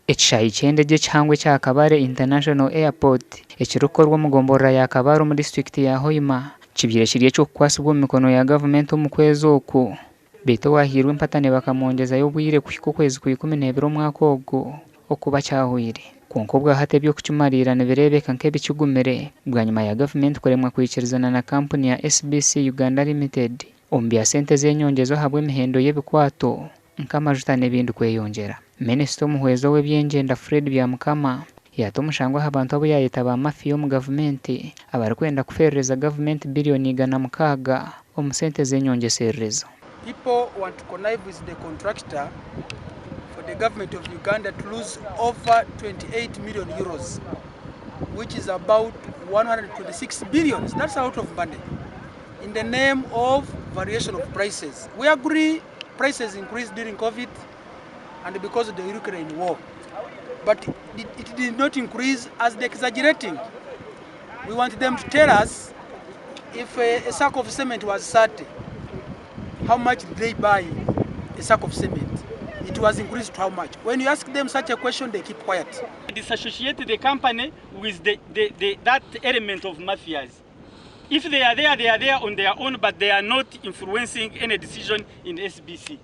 Ekishaayi ky'endege kihangwe kya Kabale International Airport ekirukorwa mu gombora ya Kabale mu district ya Hoima kibyire kiri ekyokukwasibwa mu mikono ya government omu kwezi oku bito wahirwe empatane bakamwongezayo obwire kuhika okwezi kwa 12 omwaka ogu okuba kyahwire konka obwahate eby'okukimarira nibireebeka nk'ebikigumire bwanyuma ya government kuremwa kwikirizana na kampuni ya SBC Uganda Limited omu bya sente z'enyongezo habwa emihendo y'ebikwato nk'amajuta n'ebindi kweyongera. Minisita omuhwezo w'ebyengyenda Fred Byamukama yata omushango abantu abo yayeta ba mafiya omu gavumenti abarikwenda kuferereza gavumenti biliyoni 106 omu sente z'enyongeserezo. People want to connive with the contractor for the government of Uganda to lose over 28 million euros, which is about 126 billion. That's a lot of money. In the name of variation of prices. We agree prices increased during COVID and because of the Ukraine war. But it did not increase as they're exaggerating. We want them to tell us if a sack of cement was 30, how much did they buy a sack of cement? It was increased to how much? When you ask them such a question, they keep quiet. Disassociate the company with that element of mafias. If they are there on their own, but they are not influencing any decision in SBC.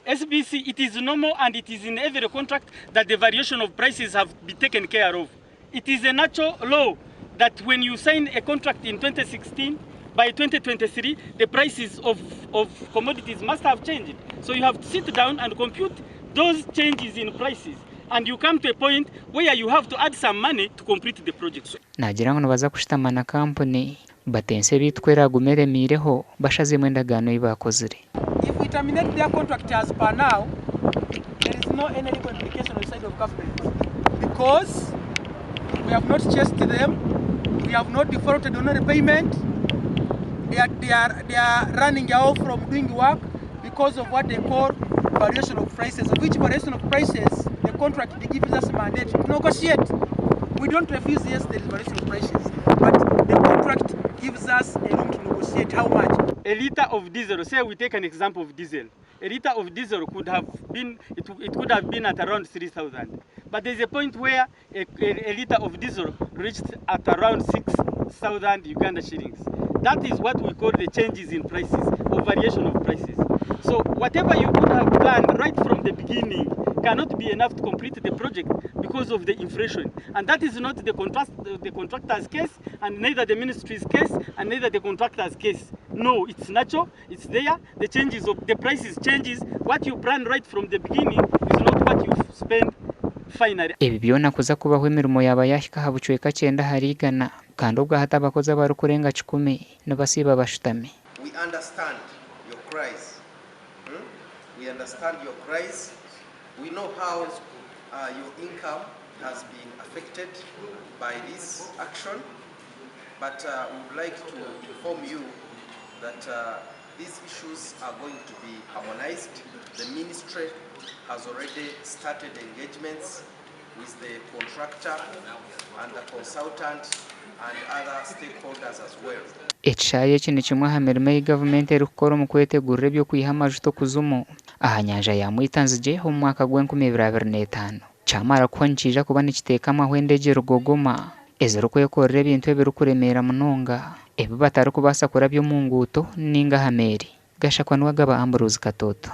SBC, it is normal and it is in every contract that the variation of prices have been taken care of. It is a natural law that when you sign a contract in 2016, by 2023, the prices of commodities must have changed. So you have to sit down and compute those changes in prices. And you come to a point where you have to add some money to complete the project. Nagira ngo nibaza kushitama na company batense bitwera gumeremireho bashazimwe endagano ibakozire. If we terminate their contract as per now, there is no any legal implication on the side of government because we have not chased them, we have not defaulted on any payment. They are running out from doing work because of what they call variation of prices, of which variation of prices the contract gives us a mandate to negotiate. We don't refuse, yes, there is variation of prices, but the contract gives us a room to negotiate how much. A liter of diesel, say we take an example of diesel. A liter of diesel could have been, it could have been at around 3,000. But there's a point where a liter of diesel reached at around 6,000 Uganda shillings. That is what we call the changes in prices or variation of prices. So whatever you could have planned right from the beginning cannot be enough to complete the project because of the inflation. And that is not the contractor's case, and neither the ministry's case, and neither the contractor's case. No, it's natural, it's there. The changes of the prices changes. What you plan right from the beginning is not what you spend finally. Ebi byona kuza kubaho emirimo yaba yahika habucweka 9 harigana kandi ubwo hata abakozi abari kurenga 10 nabasiba bashitame. We understand your cries. We understand your cries. We know how your income has been affected by this action, but we would like to inform you that these issues are going to be harmonized. The ministry has already started engagements with the contractor and the consultant and other stakeholders as well. Ekishaayi eki ni kimwe aha mirimo ya gavumenti eri kukora omu kwetegurira eby'okwiha amajuta okuzumu aha nyanja ya Mwitanzige omu mwaka gwa 2025 kyamara kuba nikija kuba nikiteekamaho endege rugogoma ezirikwekorera ebintu ebirikuremeera munonga ebi batari kubaasa kurabya omu nguuto ninga aha meeri. Gashakwa niwe agaba Ambrose Katoto.